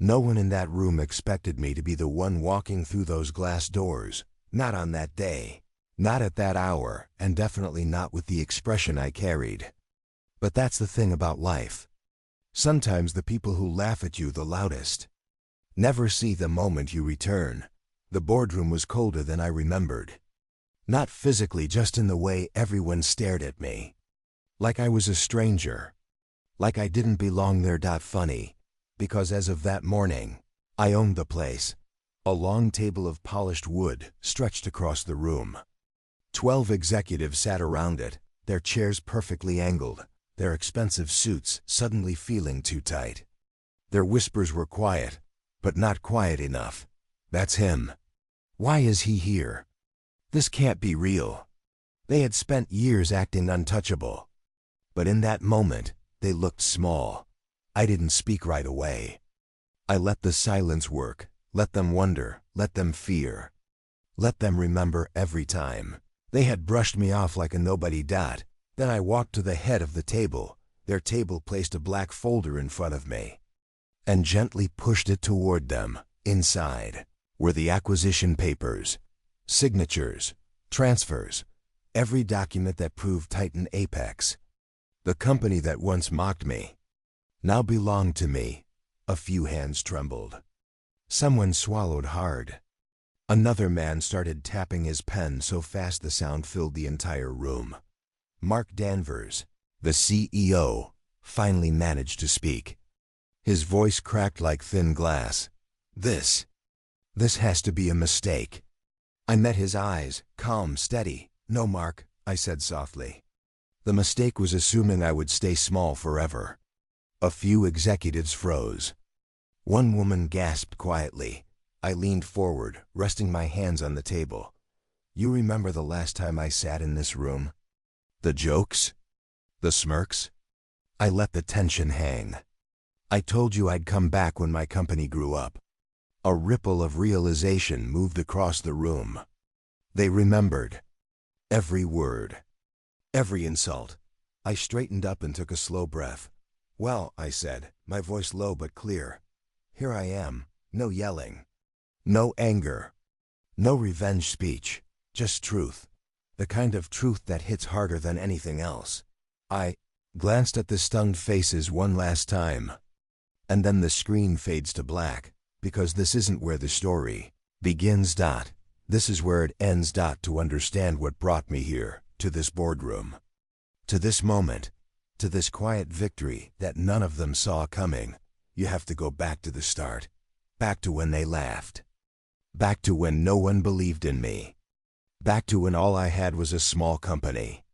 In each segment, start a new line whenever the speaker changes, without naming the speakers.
No one in that room expected me to be the one walking through those glass doors, not on that day, not at that hour, and definitely not with the expression I carried. But that's the thing about life. Sometimes the people who laugh at you the loudest never see the moment you return. The boardroom was colder than I remembered. Not physically, just in the way everyone stared at me. Like I was a stranger. Like I didn't belong there. Funny, because as of that morning, I owned the place. A long table of polished wood stretched across the room. 12 executives sat around it, their chairs perfectly angled, their expensive suits suddenly feeling too tight. Their whispers were quiet, but not quiet enough. That's him. Why is he here? This can't be real. They had spent years acting untouchable. But in that moment, they looked small. I didn't speak right away. I let the silence work, let them wonder, let them fear. Let them remember every time. They had brushed me off like a nobody. Then I walked to the head of the table. Their table placed a black folder in front of me and gently pushed it toward them. Inside were the acquisition papers, signatures, transfers, every document that proved Titan Apex. The company that once mocked me now belonged to me. A few hands trembled. Someone swallowed hard. Another man started tapping his pen so fast the sound filled the entire room. Mark Danvers, the CEO, finally managed to speak. His voice cracked like thin glass. This has to be a mistake. I met his eyes, calm, steady. No, Mark, I said softly. The mistake was assuming I would stay small forever. A few executives froze. One woman gasped quietly. I leaned forward, resting my hands on the table. You remember the last time I sat in this room? The jokes? The smirks? I let the tension hang. I told you I'd come back when my company grew up. A ripple of realization moved across the room. They remembered. Every word. Every insult. I straightened up and took a slow breath. Well, I said, my voice low but clear. Here I am. No yelling. No anger. No revenge speech. Just truth. The kind of truth that hits harder than anything else. I glanced at the stunned faces one last time. And then the screen fades to black, because this isn't where the story begins. This is where it ends. To understand what brought me here, to this boardroom, to this moment, to this quiet victory that none of them saw coming, you have to go back to the start. Back to when they laughed. Back to when no one believed in me. Back to when all I had was a small company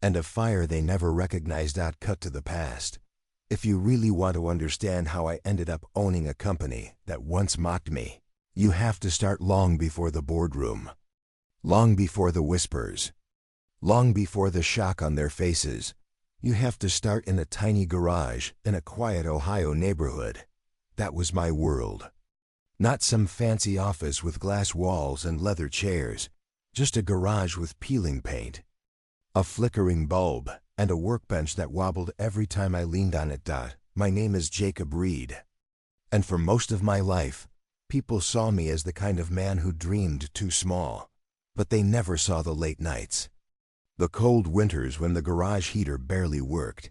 and a fire they never recognized. Cut to the past. If you really want to understand how I ended up owning a company that once mocked me, you have to start long before the boardroom. Long before the whispers. Long before the shock on their faces. You have to start in a tiny garage in a quiet Ohio neighborhood. That was my world. Not some fancy office with glass walls and leather chairs. Just a garage with peeling paint, a flickering bulb, and a workbench that wobbled every time I leaned on it. My name is Jacob Reed. And for most of my life, people saw me as the kind of man who dreamed too small. But they never saw the late nights. The cold winters when the garage heater barely worked.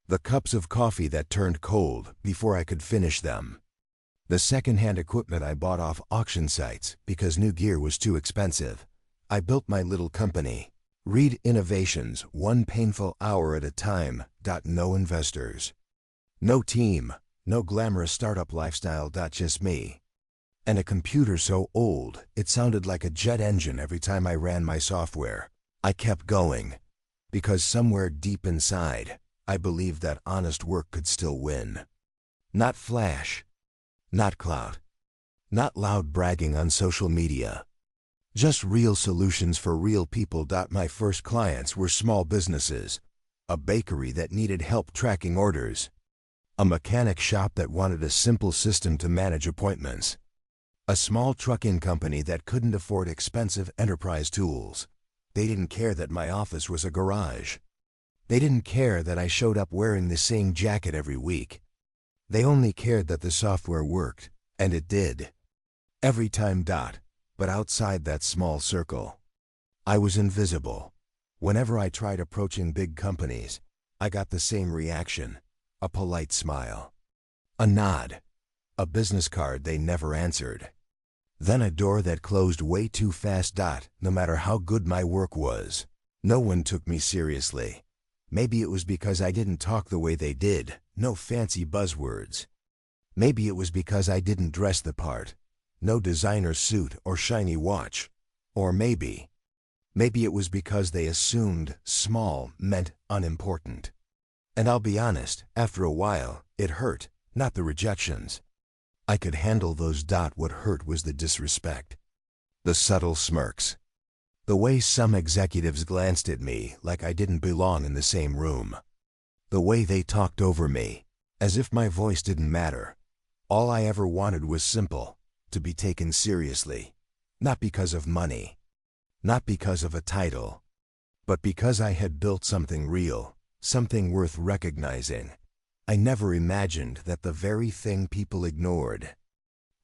The cups of coffee that turned cold before I could finish them. The second-hand equipment I bought off auction sites because new gear was too expensive. I built my little company, Reed Innovations, one painful hour at a time. No investors. No team, no glamorous startup lifestyle. Just me. And a computer so old, it sounded like a jet engine every time I ran my software. I kept going, because somewhere deep inside, I believed that honest work could still win. Not flash, not clout, not loud bragging on social media. Just real solutions for real people. My first clients were small businesses, a bakery that needed help tracking orders, a mechanic shop that wanted a simple system to manage appointments, a small trucking company that couldn't afford expensive enterprise tools. They didn't care that my office was a garage. They didn't care that I showed up wearing the same jacket every week. They only cared that the software worked, and it did. Every time. But outside that small circle, I was invisible. Whenever I tried approaching big companies, I got the same reaction: a polite smile, a nod, a business card they never answered. Then a door that closed way too fast. No matter how good my work was, no one took me seriously. Maybe it was because I didn't talk the way they did, no fancy buzzwords. Maybe it was because I didn't dress the part, no designer suit or shiny watch. Or maybe it was because they assumed small meant unimportant. And I'll be honest, after a while, it hurt, not the rejections. I could handle those. What hurt was the disrespect, the subtle smirks, the way some executives glanced at me like I didn't belong in the same room, the way they talked over me, as if my voice didn't matter. All I ever wanted was simple: to be taken seriously, not because of money, not because of a title, but because I had built something real, something worth recognizing. I never imagined that the very thing people ignored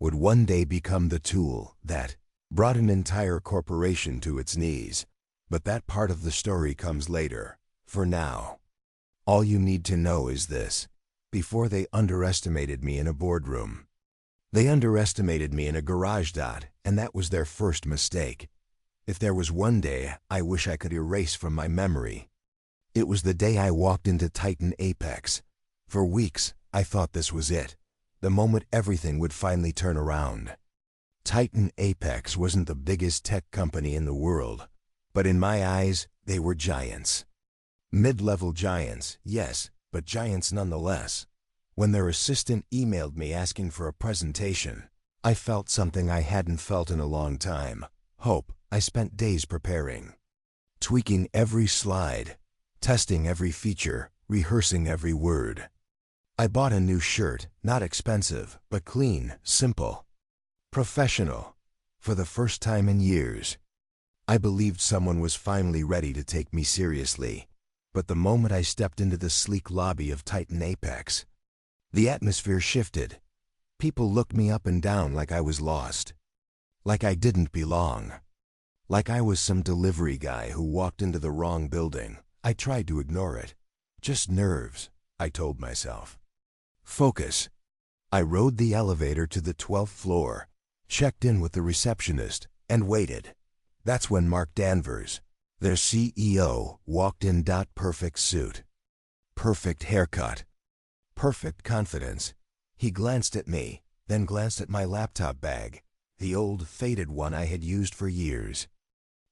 would one day become the tool that brought an entire corporation to its knees. But that part of the story comes later. For now, all you need to know is this: before they underestimated me in a boardroom, they underestimated me in a garage. And that was their first mistake. If there was one day I wish I could erase from my memory, it was the day I walked into Titan Apex. For weeks, I thought this was it, the moment everything would finally turn around. Titan Apex wasn't the biggest tech company in the world, but in my eyes, they were giants. Mid-level giants, yes, but giants nonetheless. When their assistant emailed me asking for a presentation, I felt something I hadn't felt in a long time: hope. I spent days preparing, tweaking every slide, testing every feature, rehearsing every word. I bought a new shirt, not expensive, but clean, simple, professional. For the first time in years, I believed someone was finally ready to take me seriously. But the moment I stepped into the sleek lobby of Titan Apex, the atmosphere shifted. People looked me up and down like I was lost, like I didn't belong, like I was some delivery guy who walked into the wrong building. I tried to ignore it. Just nerves, I told myself. Focus. I rode the elevator to the 12th floor, checked in with the receptionist, and waited. That's when Mark Danvers, their CEO, walked in. Perfect suit, perfect haircut, perfect confidence. He glanced at me, then glanced at my laptop bag, the old faded one I had used for years.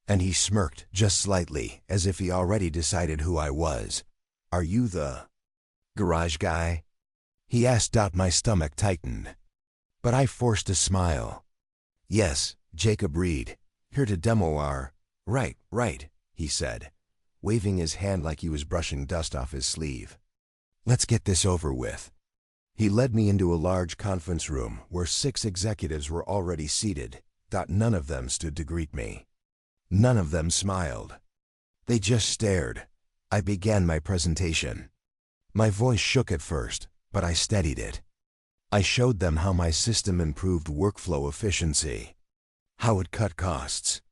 And he smirked just slightly, as if he already decided who I was. "Are you the garage guy?" he asked. My stomach tightened, but I forced a smile. "Yes, Jacob Reed, here to demo our..." Right, he said, waving his hand like he was brushing dust off his sleeve. "Let's get this over with." He led me into a large conference room where 6 executives were already seated. None of them stood to greet me. None of them smiled. They just stared. I began my presentation. My voice shook at first, but I steadied it. I showed them how my system improved workflow efficiency, how it cut costs,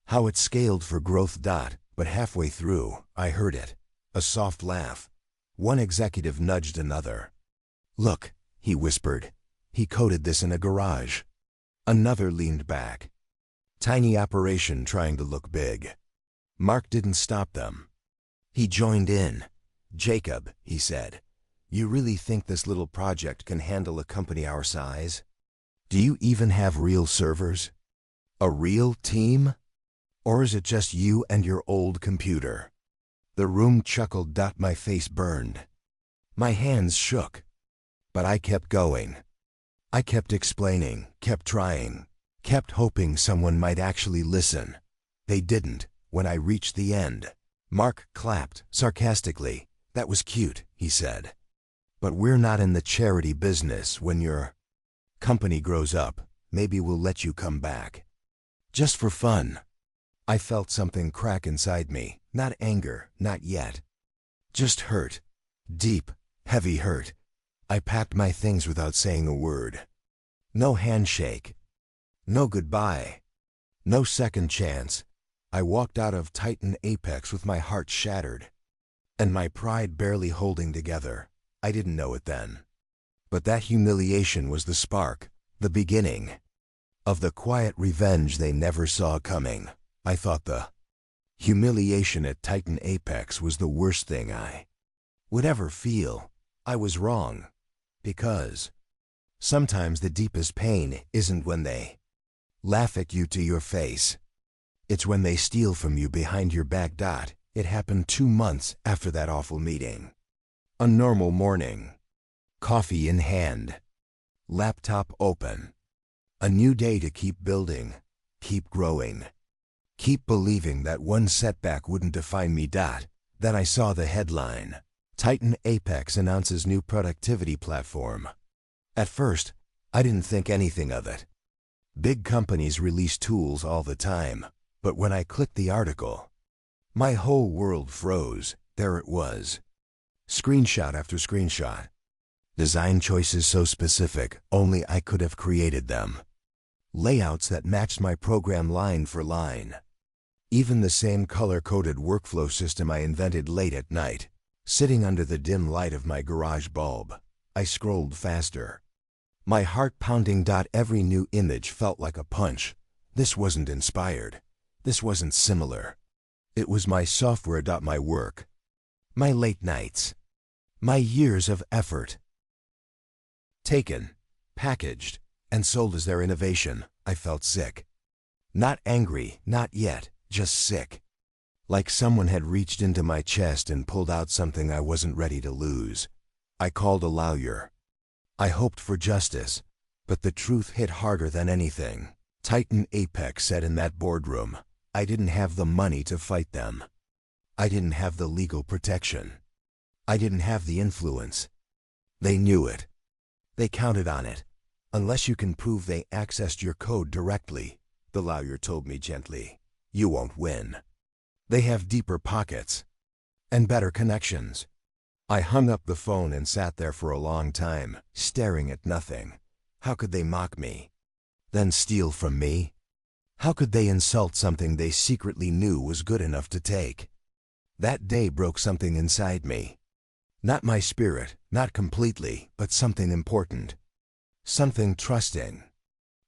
how it scaled for growth. But halfway through, I heard it, a soft laugh. One executive nudged another. "Look," he whispered, "he coded this in a garage." Another leaned back. Tiny operation trying to look big. Mark didn't stop them. He joined in. "Jacob," he said, "you really think this little project can handle a company our size? Do you even have real servers? A real team? Or is it just you and your old computer?" The room chuckled. My face burned. My hands shook. But I kept going. I kept explaining, kept trying, kept hoping someone might actually listen. They didn't. When I reached the end, Mark clapped sarcastically. "That was cute," he said. "But we're not in the charity business. When your company grows up, maybe we'll let you come back. Just for fun." I felt something crack inside me. Not anger, not yet. Just hurt. Deep, heavy hurt. I packed my things without saying a word. No handshake. No goodbye. No second chance. I walked out of Titan Apex with my heart shattered, and my pride barely holding together. I didn't know it then. But that humiliation was the spark, the beginning of the quiet revenge they never saw coming. I thought the humiliation at Titan Apex was the worst thing I would ever feel. I was wrong. Because sometimes the deepest pain isn't when they laugh at you to your face. It's when they steal from you behind your back. It happened 2 months after that awful meeting. A normal morning. Coffee in hand. Laptop open. A new day to keep building, keep growing, keep believing that one setback wouldn't define me. Then I saw the headline. Titan Apex announces new productivity platform. At first, I didn't think anything of it. Big companies release tools all the time, but when I clicked the article, my whole world froze. There it was. Screenshot after screenshot. Design choices so specific, only I could have created them. Layouts that matched my program line for line. Even the same color-coded workflow system I invented late at night. Sitting under the dim light of my garage bulb, I scrolled faster. My heart pounding. Every new image felt like a punch. This wasn't inspired. This wasn't similar. It was my software. My work. My late nights. My years of effort. Taken, packaged, and sold as their innovation. I felt sick. Not angry, not yet, just sick. Like someone had reached into my chest and pulled out something I wasn't ready to lose. I called a lawyer. I hoped for justice, but the truth hit harder than anything. Titan Apex said in that boardroom, I didn't have the money to fight them. I didn't have the legal protection. I didn't have the influence. They knew it. They counted on it. Unless you can prove they accessed your code directly, the lawyer told me gently, you won't win. They have deeper pockets and better connections. I hung up the phone and sat there for a long time, staring at nothing. How could they mock me? Then steal from me? How could they insult something they secretly knew was good enough to take? That day broke something inside me. Not my spirit, not completely, but something important. Something trusting.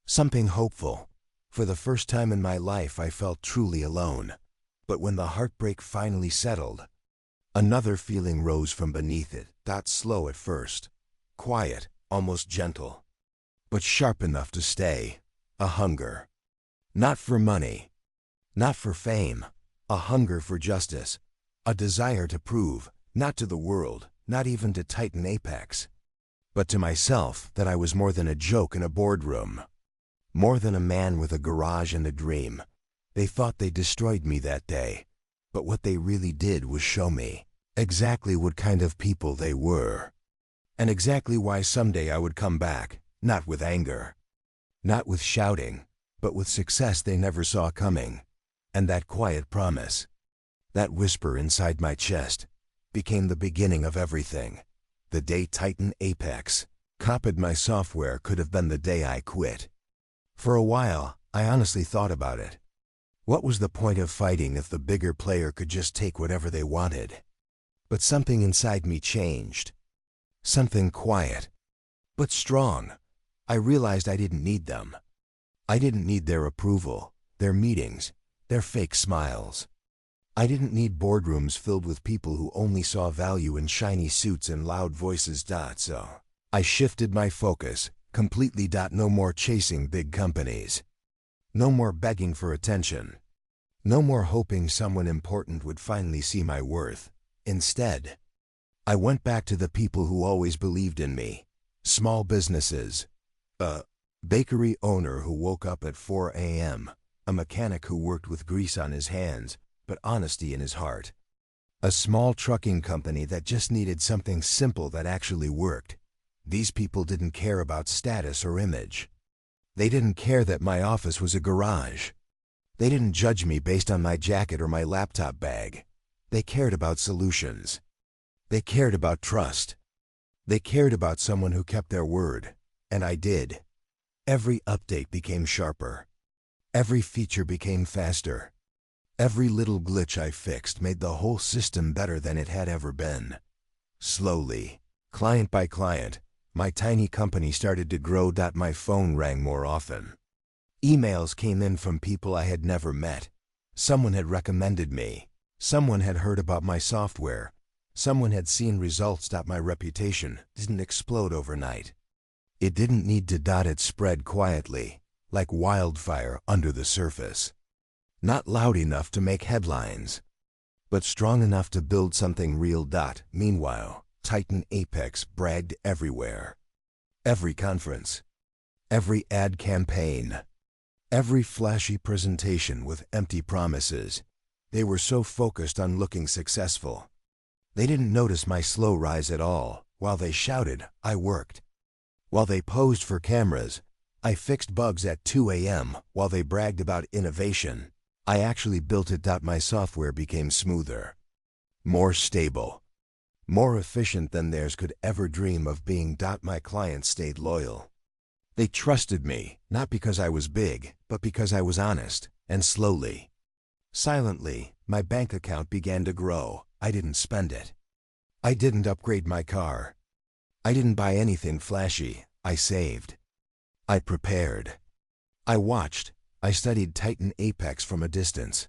Something hopeful. For the first time in my life I felt truly alone. But when the heartbreak finally settled, another feeling rose from beneath it. Slow at first. Quiet, almost gentle. But sharp enough to stay. A hunger. Not for money. Not for fame. A hunger for justice. A desire to prove, not to the world, not even to Titan Apex, but to myself, that I was more than a joke in a boardroom. More than a man with a garage and a dream. They thought they destroyed me that day, but what they really did was show me exactly what kind of people they were. And exactly why someday I would come back, not with anger, not with shouting, but with success they never saw coming. And that quiet promise, that whisper inside my chest, became the beginning of everything. The day Titan Apex copied my software could have been the day I quit. For a while, I honestly thought about it. What was the point of fighting if the bigger player could just take whatever they wanted? But something inside me changed. Something quiet, but strong. I realized I didn't need them. I didn't need their approval, their meetings, their fake smiles. I didn't need boardrooms filled with people who only saw value in shiny suits and loud voices. So I shifted my focus completely. No more chasing big companies. No more begging for attention. No more hoping someone important would finally see my worth. Instead, I went back to the people who always believed in me. Small businesses. A bakery owner who woke up at 4 a.m. A mechanic who worked with grease on his hands, but honesty in his heart. A small trucking company that just needed something simple that actually worked. These people didn't care about status or image. They didn't care that my office was a garage. They didn't judge me based on my jacket or my laptop bag. They cared about solutions. They cared about trust. They cared about someone who kept their word, and I did. Every update became sharper. Every feature became faster. Every little glitch I fixed made the whole system better than it had ever been. Slowly, client by client, my tiny company started to grow. My phone rang more often. Emails came in from people I had never met. Someone had recommended me. Someone had heard about my software. Someone had seen results. My reputation didn't explode overnight. It didn't need to. It spread quietly, like wildfire under the surface. Not loud enough to make headlines, but strong enough to build something real. Meanwhile, Titan Apex bragged everywhere. Every conference, every ad campaign, every flashy presentation with empty promises. They were so focused on looking successful. They didn't notice my slow rise at all. While they shouted, I worked. While they posed for cameras, I fixed bugs at 2 a.m. While they bragged about innovation, I actually built it. My software became smoother, more stable, more efficient than theirs could ever dream of being. My clients stayed loyal. They trusted me, not because I was big, but because I was honest, and slowly, silently, my bank account began to grow. I didn't spend it. I didn't upgrade my car. I didn't buy anything flashy. I saved. I prepared. I watched. I studied Titan Apex from a distance.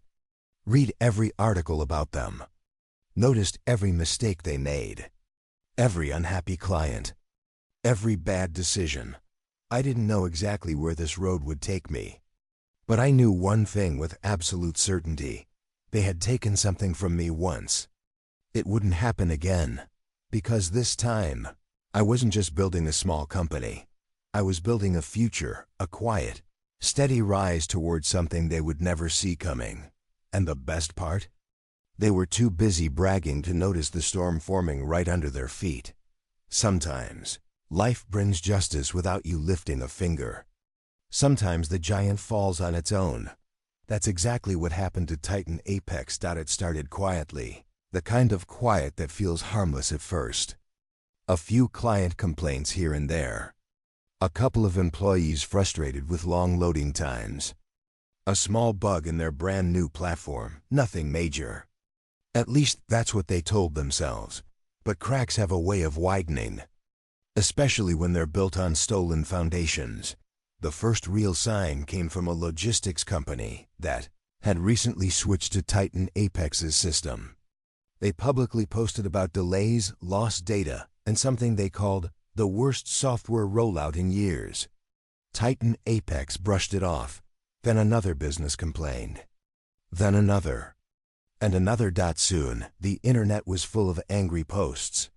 Read every article about them. Noticed every mistake they made. Every unhappy client. Every bad decision. I didn't know exactly where this road would take me. But I knew one thing with absolute certainty. They had taken something from me once. It wouldn't happen again. Because this time, I wasn't just building a small company. I was building a future, a quiet, steady rise towards something they would never see coming. And the best part? They were too busy bragging to notice the storm forming right under their feet. Sometimes, life brings justice without you lifting a finger. Sometimes the giant falls on its own. That's exactly what happened to Titan Apex. It started quietly, the kind of quiet that feels harmless at first. A few client complaints here and there. A couple of employees frustrated with long loading times. A small bug in their brand new platform, nothing major. At least that's what they told themselves. But cracks have a way of widening, especially when they're built on stolen foundations. The first real sign came from a logistics company that had recently switched to Titan Apex's system. They publicly posted about delays, lost data, and something they called the worst software rollout in years. Titan Apex brushed it off. Then another business complained. Then another. And another. Soon, the internet was full of angry posts,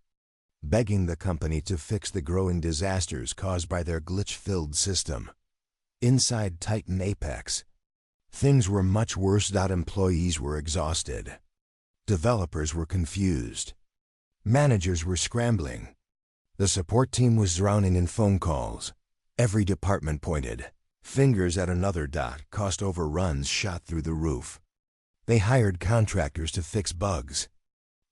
begging the company to fix the growing disasters caused by their glitch-filled system. Inside Titan Apex, things were much worse. Employees were exhausted. Developers were confused. Managers were scrambling. The support team was drowning in phone calls. Every department pointed fingers at another. Cost overruns shot through the roof. They hired contractors to fix bugs,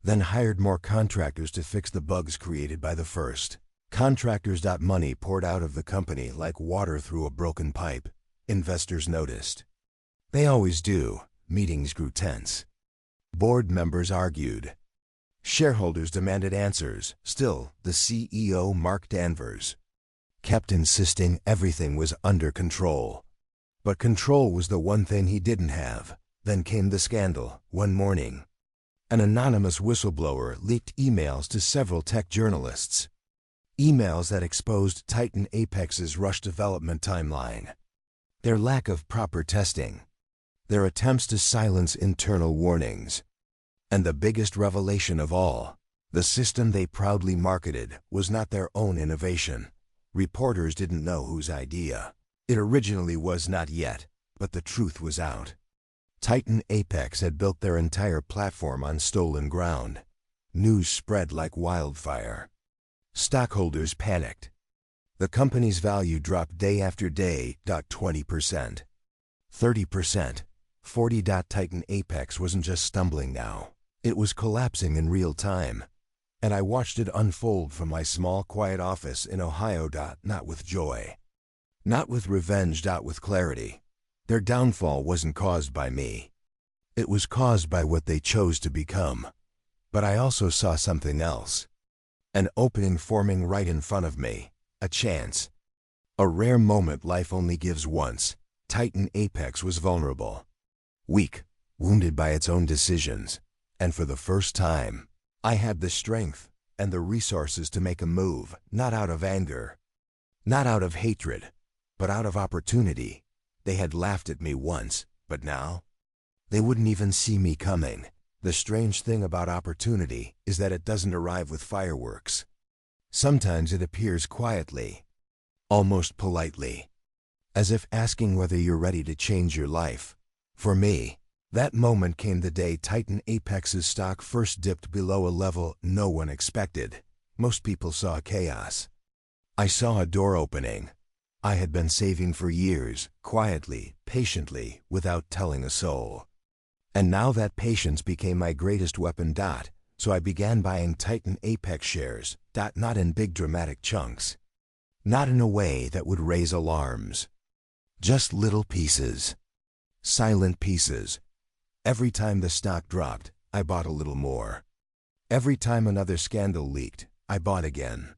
then hired more contractors to fix the bugs created by the first contractors. Money poured out of the company like water through a broken pipe. Investors noticed. They always do. Meetings grew tense. Board members argued. Shareholders demanded answers. Still, the CEO, Mark Danvers, kept insisting everything was under control. But control was the one thing he didn't have. Then came the scandal. One morning, an anonymous whistleblower leaked emails to several tech journalists. Emails that exposed Titan Apex's rush development timeline, their lack of proper testing, their attempts to silence internal warnings. And the biggest revelation of all, the system they proudly marketed was not their own innovation. Reporters didn't know whose idea it originally was. Not yet, but the truth was out. Titan Apex had built their entire platform on stolen ground. News spread like wildfire. Stockholders panicked. The company's value dropped day after day. 20%, 30%, 40%. Titan Apex wasn't just stumbling now. It was collapsing in real time. And I watched it unfold from my small, quiet office in Ohio. Not with joy. Not with revenge. With clarity. Their downfall wasn't caused by me. It was caused by what they chose to become. But I also saw something else. An opening forming right in front of me. A chance. A rare moment life only gives once. Titan Apex was vulnerable. Weak. Wounded by its own decisions. And for the first time, I had the strength and the resources to make a move, not out of anger, not out of hatred, but out of opportunity. They had laughed at me once, but now, they wouldn't even see me coming. The strange thing about opportunity is that it doesn't arrive with fireworks. Sometimes it appears quietly, almost politely, as if asking whether you're ready to change your life. For me, that moment came the day Titan Apex's stock first dipped below a level no one expected. Most people saw chaos. I saw a door opening. I had been saving for years, quietly, patiently, without telling a soul. And now that patience became my greatest weapon. So I began buying Titan Apex shares. Not in big dramatic chunks. Not in a way that would raise alarms. Just little pieces. Silent pieces. Every time the stock dropped, I bought a little more. Every time another scandal leaked, I bought again.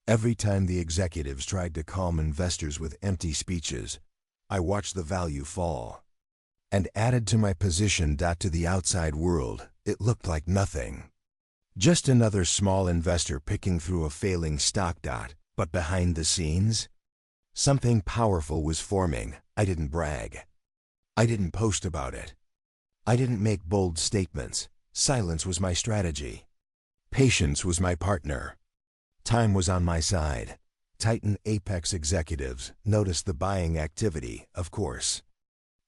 Every time the executives tried to calm investors with empty speeches, I watched the value fall. And added to my position. To the outside world, it looked like nothing. Just another small investor picking through a failing stock. But behind the scenes, something powerful was forming. I didn't brag. I didn't post about it. I didn't make bold statements. Silence was my strategy. Patience was my partner. Time was on my side. Titan Apex executives noticed the buying activity, of course.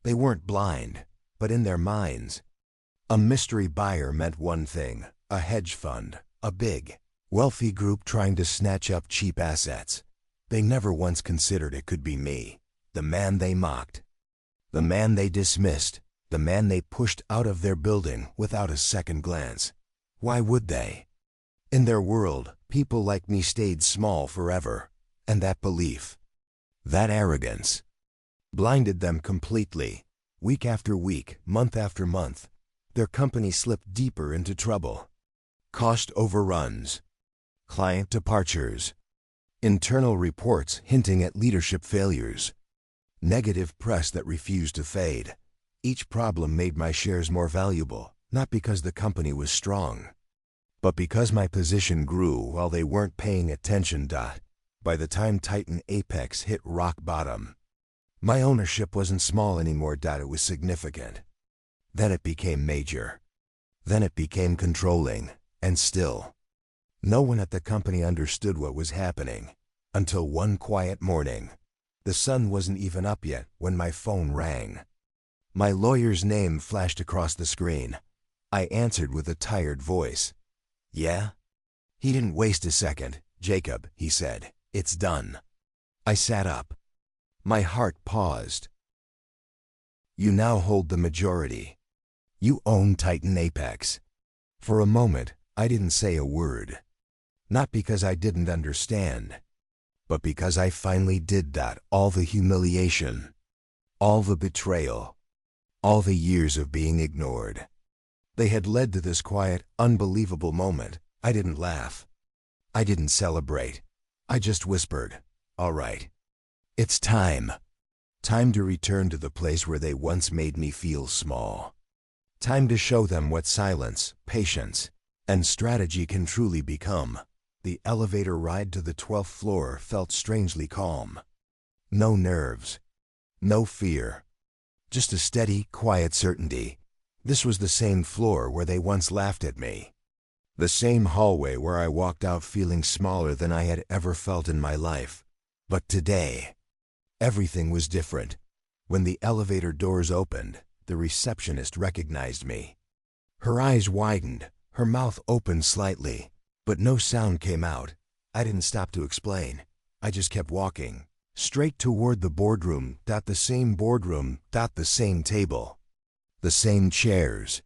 They weren't blind, but in their minds, a mystery buyer meant one thing: a hedge fund, a big, wealthy group trying to snatch up cheap assets. They never once considered it could be me, the man they mocked, the man they dismissed, the man they pushed out of their building without a second glance. Why would they? In their world, people like me stayed small forever, and that belief, that arrogance, blinded them completely. Week after week, month after month, their company slipped deeper into trouble. Cost overruns, client departures, internal reports hinting at leadership failures, negative press that refused to fade. Each problem made my shares more valuable, not because the company was strong, but because my position grew while they weren't paying attention. By the time Titan Apex hit rock bottom, my ownership wasn't small anymore. It was significant. Then it became major. Then it became controlling, and still, no one at the company understood what was happening. Until one quiet morning. The sun wasn't even up yet when my phone rang. My lawyer's name flashed across the screen. I answered with a tired voice. Yeah? He didn't waste a second. Jacob, he said, it's done. I sat up. My heart paused. You now hold the majority. You own Titan Apex. For a moment, I didn't say a word. Not because I didn't understand, but because I finally did. All the humiliation, all the betrayal, all the years of being ignored, they had led to this quiet, unbelievable moment. I didn't laugh. I didn't celebrate. I just whispered, all right. It's time. Time to return to the place where they once made me feel small. Time to show them what silence, patience, and strategy can truly become. The elevator ride to the 12th floor felt strangely calm. No nerves. No fear. Just a steady, quiet certainty. This was the same floor where they once laughed at me. The same hallway where I walked out feeling smaller than I had ever felt in my life. But today, everything was different. When the elevator doors opened, the receptionist recognized me. Her eyes widened, her mouth opened slightly, but no sound came out. I didn't stop to explain. I just kept walking, straight toward the boardroom. The same boardroom. The same table. The same chairs.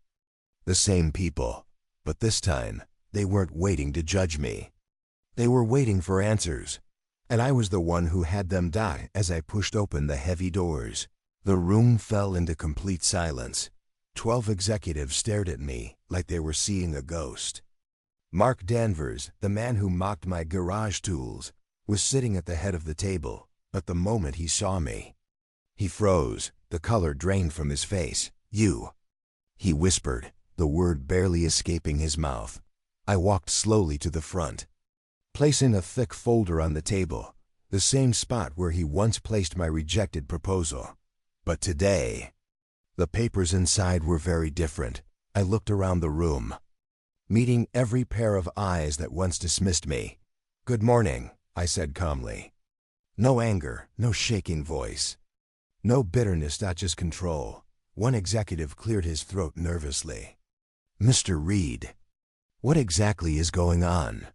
The same people. But this time, They weren't waiting to judge me. They were waiting for answers. And I was the one who had them die as I pushed open the heavy doors. The room fell into complete silence. 12 executives stared at me like they were seeing a ghost. Mark Danvers, the man who mocked my garage tools, was sitting at the head of the table, but the moment he saw me, he froze, the color drained from his face. "You," he whispered, the word barely escaping his mouth. I walked slowly to the front, placing a thick folder on the table, the same spot where he once placed my rejected proposal. But today, the papers inside were very different. I looked around the room, meeting every pair of eyes that once dismissed me. "Good morning," I said calmly. No anger, no shaking voice. No bitterness, just control. One executive cleared his throat nervously. "Mr. Reed, what exactly is going on?"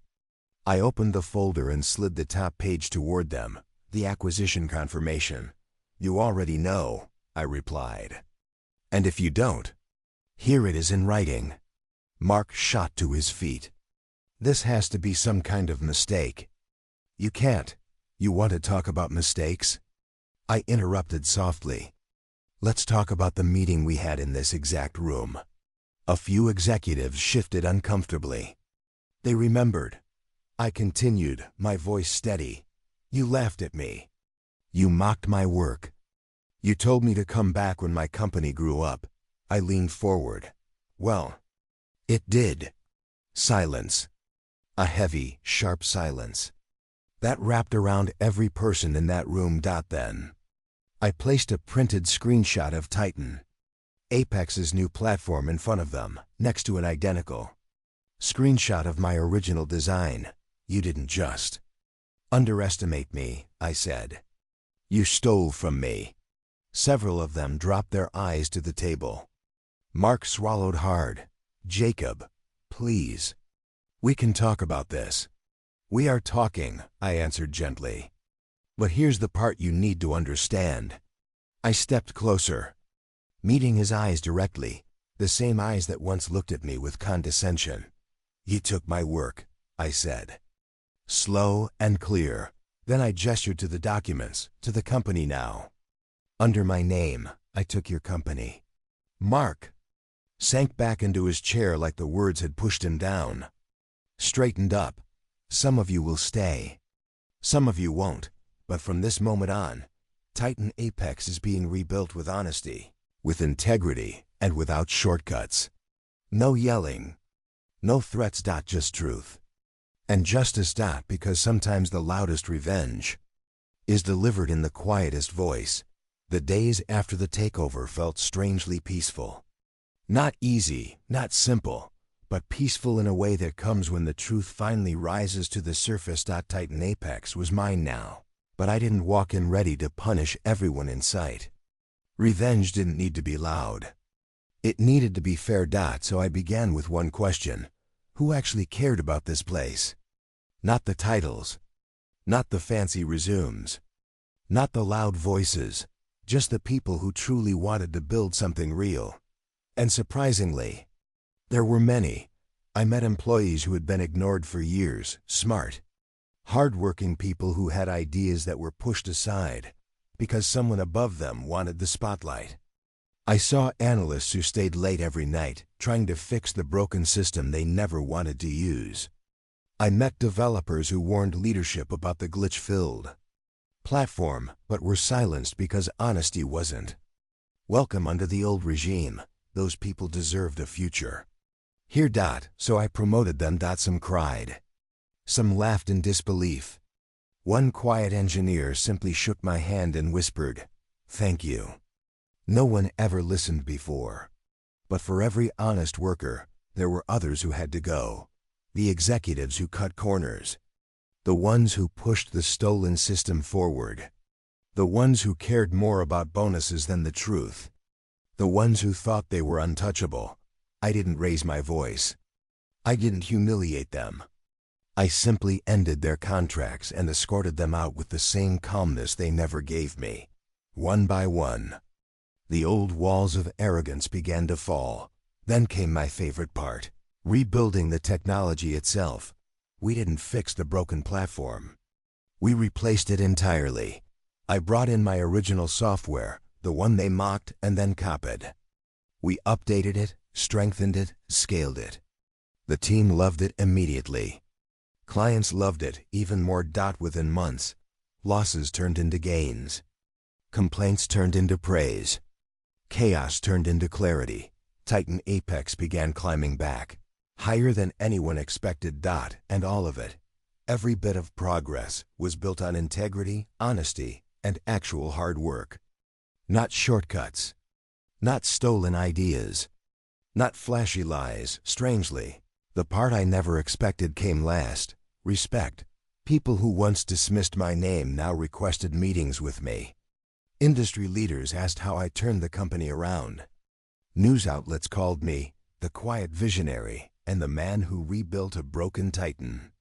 I opened the folder and slid the top page toward them. "The acquisition confirmation." "You already know," I replied. "And if you don't, here it is in writing." Mark shot to his feet. "This has to be some kind of mistake." "You can't. You want to talk about mistakes?" I interrupted softly. "Let's talk about the meeting we had in this exact room." A few executives shifted uncomfortably. They remembered. I continued, my voice steady. "You laughed at me. You mocked my work. You told me to come back when my company grew up." I leaned forward. "Well, it did." Silence. A heavy, sharp silence. That wrapped around every person in that room. Then I placed a printed screenshot of Titan, Apex's new platform, in front of them, next to an identical screenshot of my original design. "You didn't just underestimate me," I said. "You stole from me." Several of them dropped their eyes to the table. Mark swallowed hard. "Jacob, please. We can talk about this." "We are talking," I answered gently. "But here's the part you need to understand." I stepped closer, meeting his eyes directly, the same eyes that once looked at me with condescension. "You took my work," I said. Slow and clear. Then I gestured to the documents, to the company now. "Under my name, I took your company." Mark sank back into his chair like the words had pushed him down. Straightened up. "Some of you will stay. Some of you won't. But from this moment on, Titan Apex is being rebuilt with honesty, with integrity, and without shortcuts. No yelling. No threats. Just truth. And justice. Because sometimes the loudest revenge is delivered in the quietest voice." The days after the takeover felt strangely peaceful. Not easy, not simple, but peaceful in a way that comes when the truth finally rises to the surface. Titan Apex was mine now, but I didn't walk in ready to punish everyone in sight. Revenge didn't need to be loud. It needed to be fair. So I began with one question. Who actually cared about this place? Not the titles. Not the fancy resumes. Not the loud voices. Just the people who truly wanted to build something real. And surprisingly, there were many. I met employees who had been ignored for years, smart, hard-working people who had ideas that were pushed aside because someone above them wanted the spotlight. I saw analysts who stayed late every night, trying to fix the broken system they never wanted to use. I met developers who warned leadership about the glitch-filled platform, but were silenced because honesty wasn't welcome under the old regime. Those people deserved a future. Here. So I promoted them. Some cried. Some laughed in disbelief. One quiet engineer simply shook my hand and whispered, "Thank you." No one ever listened before. But for every honest worker, there were others who had to go. The executives who cut corners. The ones who pushed the stolen system forward. The ones who cared more about bonuses than the truth. The ones who thought they were untouchable. I didn't raise my voice. I didn't humiliate them. I simply ended their contracts and escorted them out with the same calmness they never gave me. One by one, the old walls of arrogance began to fall. Then came my favorite part. Rebuilding the technology itself. We didn't fix the broken platform. We replaced it entirely. I brought in my original software, the one they mocked and then copied. We updated it, strengthened it, scaled it. The team loved it immediately. Clients loved it even more. Within months, losses turned into gains. Complaints turned into praise. Chaos turned into clarity. Titan Apex began climbing back, higher than anyone expected. And all of it, every bit of progress, was built on integrity, honesty, and actual hard work. Not shortcuts. Not stolen ideas. Not flashy lies. Strangely, the part I never expected came last. Respect. People who once dismissed my name now requested meetings with me. Industry leaders asked how I turned the company around. News outlets called me the quiet visionary and the man who rebuilt a broken Titan.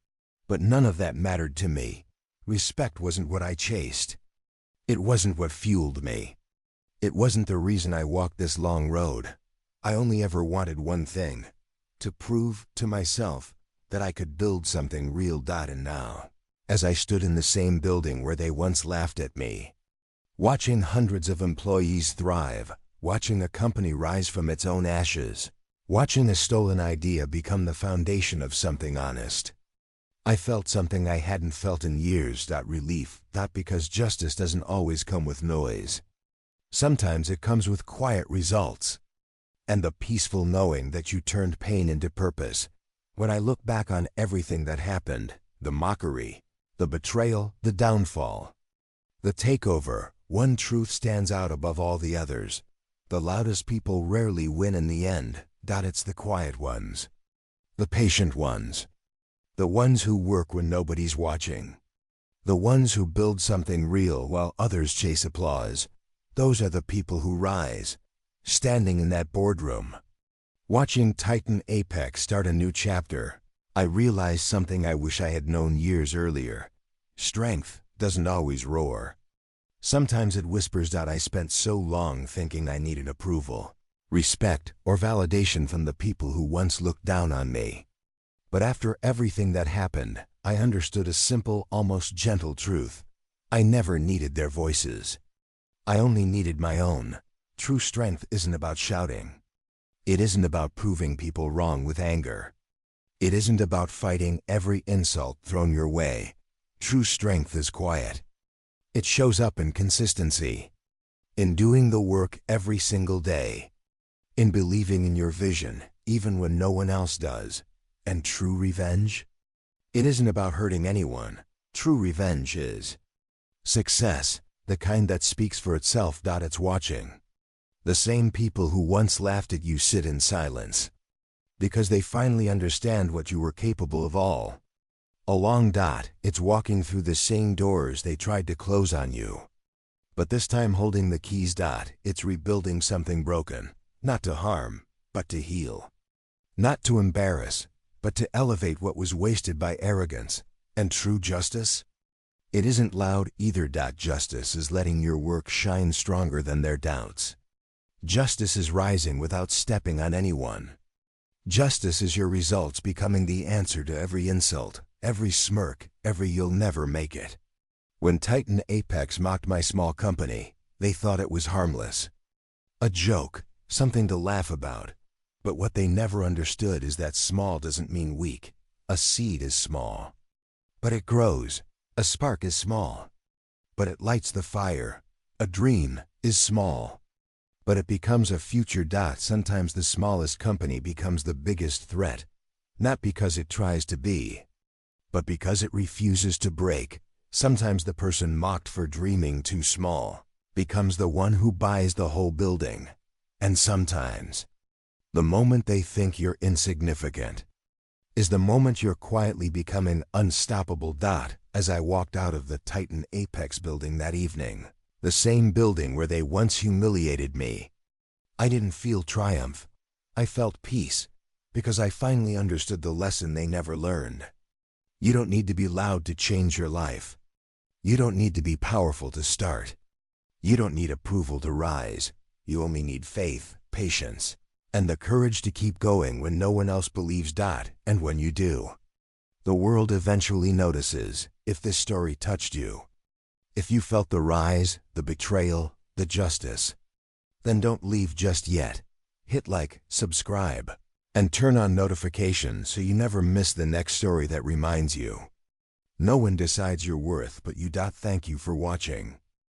But none of that mattered to me. Respect wasn't what I chased. It wasn't what fueled me. It wasn't the reason I walked this long road. I only ever wanted one thing: to prove to myself that I could build something real. And now, as I stood in the same building where they once laughed at me, watching hundreds of employees thrive, watching a company rise from its own ashes, watching a stolen idea become the foundation of something honest, I felt something I hadn't felt in years. Relief. Because justice doesn't always come with noise. Sometimes it comes with quiet results. And the peaceful knowing that you turned pain into purpose. When I look back on everything that happened, the mockery, the betrayal, the downfall, the takeover, one truth stands out above all the others. The loudest people rarely win in the end. It's the quiet ones. The patient ones. The ones who work when nobody's watching. The ones who build something real while others chase applause. Those are the people who rise. Standing in that boardroom, watching Titan Apex start a new chapter, I realized something I wish I had known years earlier. Strength doesn't always roar. Sometimes it whispers. I spent so long thinking I needed approval, respect, or validation from the people who once looked down on me. But after everything that happened, I understood a simple, almost gentle truth. I never needed their voices. I only needed my own. True strength isn't about shouting. It isn't about proving people wrong with anger. It isn't about fighting every insult thrown your way. True strength is quiet. It shows up in consistency, in doing the work every single day, in believing in your vision even when no one else does. And true revenge? It isn't about hurting anyone. True revenge is success, the kind that speaks for itself. It's watching the same people who once laughed at you sit in silence, because they finally understand what you were capable of all along. It's walking through the same doors they tried to close on you, but this time holding the keys. It's rebuilding something broken, not to harm, but to heal. Not to embarrass, but to elevate what was wasted by arrogance. And true justice? It isn't loud either. Justice is letting your work shine stronger than their doubts. Justice is rising without stepping on anyone. Justice is your results becoming the answer to every insult, every smirk, every "you'll never make it." When Titan Apex mocked my small company, they thought it was harmless. A joke, something to laugh about. But what they never understood is that small doesn't mean weak. A seed is small, but it grows. A spark is small, but it lights the fire. A dream is small, but it becomes a future. Sometimes the smallest company becomes the biggest threat, not because it tries to be, but because it refuses to break. Sometimes the person mocked for dreaming too small becomes the one who buys the whole building. And sometimes, the moment they think you're insignificant is the moment you're quietly becoming unstoppable. As I walked out of the Titan Apex building that evening, the same building where they once humiliated me, I didn't feel triumph. I felt peace, because I finally understood the lesson they never learned. You don't need to be loud to change your life. You don't need to be powerful to start. You don't need approval to rise. You only need faith, patience, and the courage to keep going when no one else believes. And when you do, the world eventually notices. If this story touched you, if you felt the rise, the betrayal, the justice, then don't leave just yet. Hit like, subscribe, and turn on notifications so you never miss the next story that reminds you. No one decides your worth but you. Thank you for watching.